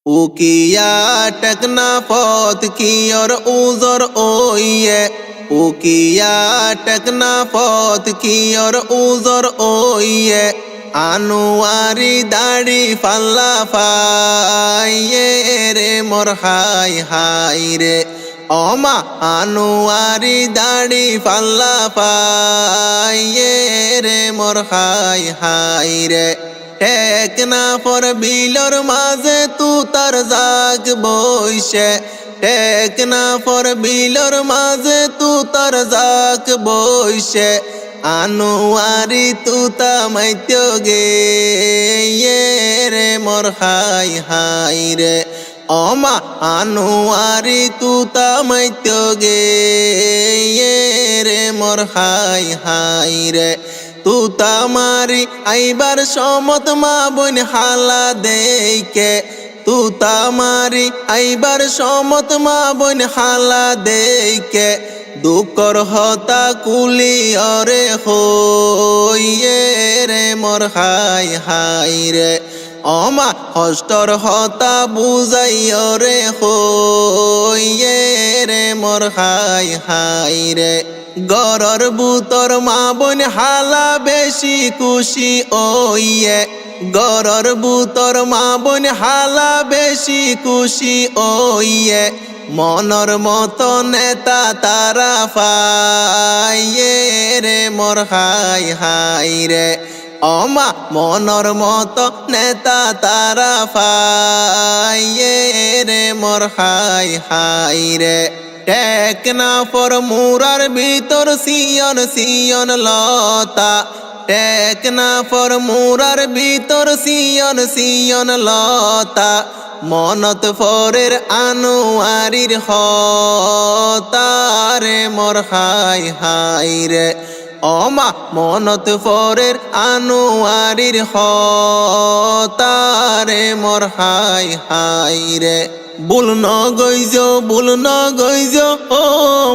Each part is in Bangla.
उकिया टकना पौत की और उजर ओइए उकिया टकना पौत की और उजर ओइए आनुआरी दाढ़ी फल्ला फाइये रे मोर हाय हाय रे ओमा आनुआरी दाढ़ी फल्ला फाइये रे मोर हाय हाय रे টেকনা পর বিলর মাঝে তু তার জাগ বইসে টেকনা পর বিলর মাঝে তু তার জাগ বইসে আনুয়ারি তু তামাইত্য গে রে মোর হাই হাই রে ওমা আনুয়ারি তু তামাইত্য গে রে মোর হাই হাই রে तू तामारी आईबार समत मा बन हाला देके तू तामारी आईबार समत मा बन हाला देके दुकर हता कुली अरे होइए रे मोर हाय हाय रे ओमा हस्तर हता बुझाई अरे होइए रे मोर हाय हाय रे গরর বুতর মা বোন হালা বেশি খুশি ওইয়ে গরর বুতর মা বোন হালা বেশি খুশি ওইয়ে মনর মতো নেতা তারা পাইয়ে রে মোর হাই হাই রে ওমা মনর মতো নেতা তারা পাইয়ে রে মোর হাই হাই রে টেকনা পর মুরার ভিতর সিয়ন সিয়ন লতা টেকনা পর মুরার ভিতর সিয়ন সিয়ন লতা মনত ফরের আনোয়ারির হতারে মোর হাই হাই রে ওমা মনত ফরের আনোয়ারির হতারে মোর হাই হাই রে বুল ন গইজ ও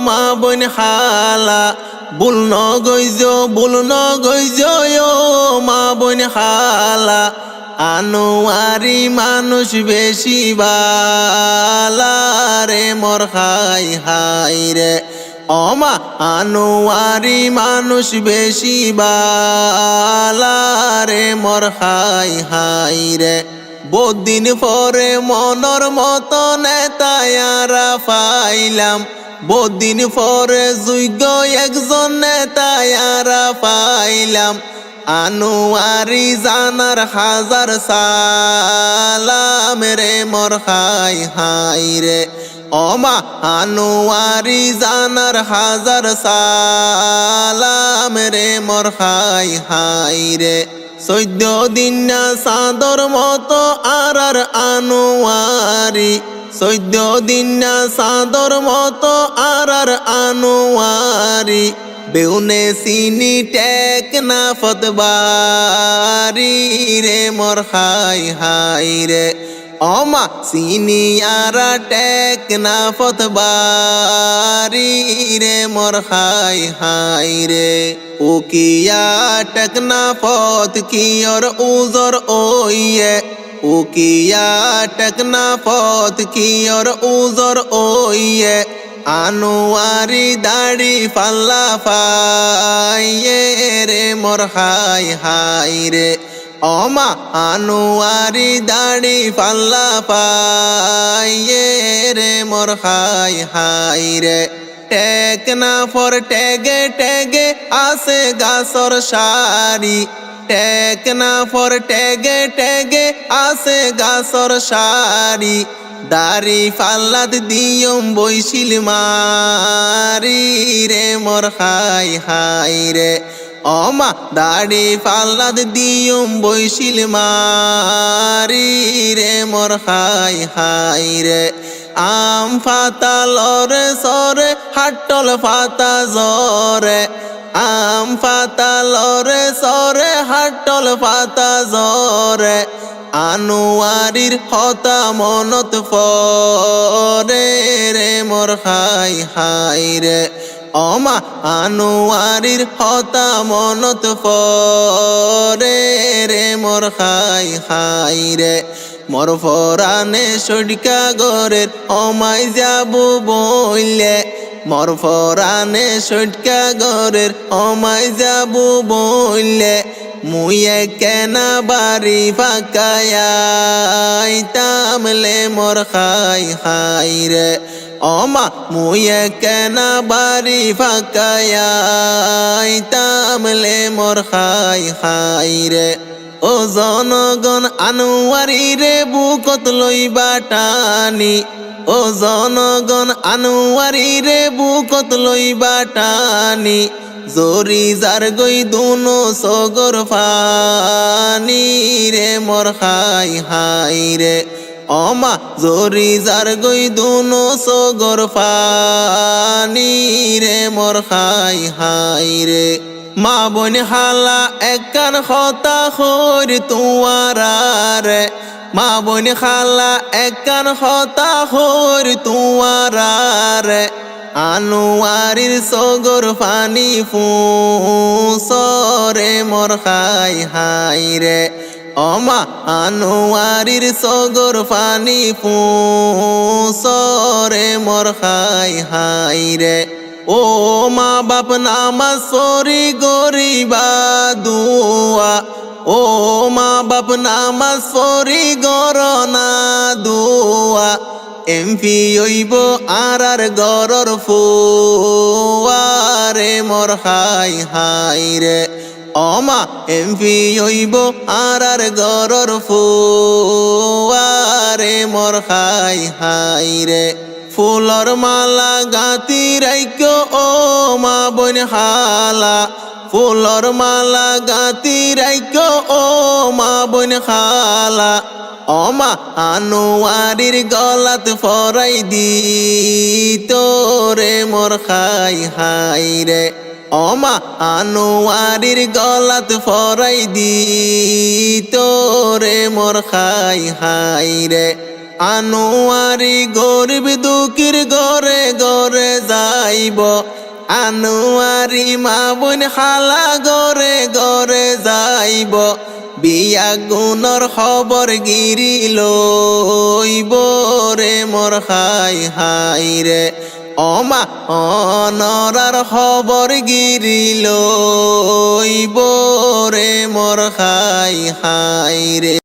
মা বোন হালা বুল ন গইজ ও মা বোন হালা আনোয়ারি মানুষ বেশি বালা রে মোর হাই হাই রে ওমা আনোয়ারি মানুষ বেশি বালা রে মোর হাই হাই রে বহুদিন পরে মনর মতো নেতায়ারা পাইলাম বহুদিন পরে যোগ্য একজন নেতায়ারা পাইলাম আনোয়ারি জানার হাজার সালাম রে মোর হাই হাই রে ওমা আনোয়ারি জানার হাজার সালাম রে মোর হাই হাই রে 14 দিন না চাঁদর মতো আর আনোয়ারি 14 দিন না চাঁদর মতো আর আনোয়ারি বেউনে চিনি টেকনা ফতবারি রে মোর হাই হাই রে ওমা চিনি আর টেকনা ফতবারি রে মোর হাই হাই রে उकिया टकना पौत की और उजर ओइए उकिया टकना पौत की और उजर ओइए आनुआरी दाढ़ी फल्ला फाइये रे मोर हाय हाय रे ओमा आनुआरी दाढ़ी फल्ला फाइये रे मोर हाय हाय रे টেকনা পর টেগে টেগে আসে গাছর সারি টেকনা পর টেগে টেগে আসে গাছর সারি দাড়ি ফাল্লাদ দিয়ম বইছিল মারি রে মোর হাই হাই রে ওমা দাড়ি ফাল্লাদ দিয়ম বইছিল মারি রে মোর হাই হাই রে আম ফাতা লরে সরে হাটল ফাতা জরে আম ফাতা লরে সরে হাটল ফাতা জরে আনোয়ারির হতা মনত পরে রে মোর হাই হাই রে ওমা আনোয়ারির হতা মনত পরে রে মোর হাই হাই রে মোর ফরানে সটকা গরের অমাই যাবো বইলে মোর ফরানে সটকা গরের অমাই যাবো বইলে মুয়ে কেনা বাড়ি ফাঁকায় তামলে মোর খাই খাই রে অমা মুয়ে কেনা বাড়ি ফাঁকায় তামলে মোর খাই খাই রে ও জনগণ আনোয়ারি রে বুকত লইবা টানি ও জনগণ আনোয়ারি রে বুকত লইবা টানি জরি যার গই দুনো সগর ফানি রে মোর খাই হাই রে অমা জরি যার গই দুনো সগর ফানি রে মোর খাই হাই রে মা বোন হালা একখান হতা হর তুয়ারে মা বোন খালা একখান হতা হর তুয়ারে আনোয়ারির সগর ফানি ফুসরে মোর খাই হাই রে অমা আনোয়ারির সগর ফানি ফুসরে মোর খাই হাই রে ও মা বাপ নামাজ পড়ি গরিবা দুয়া ও মা বাপ নামাজ পড়ি গরনা দুয়া এমপি হইব আর গরর ফুয়ারে মোর হাই হাই রে অমা এমপি হইব আর গরর ফুয়ারে মোর হাই হাই রে ফুলর মালা গাতি রাইকো ও মা বোন হালা ফুলর মালা গাতি রাইকো ও মা বোন খালা অমা আনোয়ারির গলাত ফরাই দি তোরে মোর খাই হাই রে অমা আনোয়ারির গলাত ফরাই দি তোরে মোর খাই হাই রে আনোয়ারি গরিব দুঃখীর ঘরে ঘরে যাইব আনোয়ারি মা বোন খালা ঘরে ঘরে যাইব বিয়া গুণর খবর গিরি লইব রে মোর খাই হাই রে অমা অনরার খবর গিরি লইব রে মোর খাই হাই রে।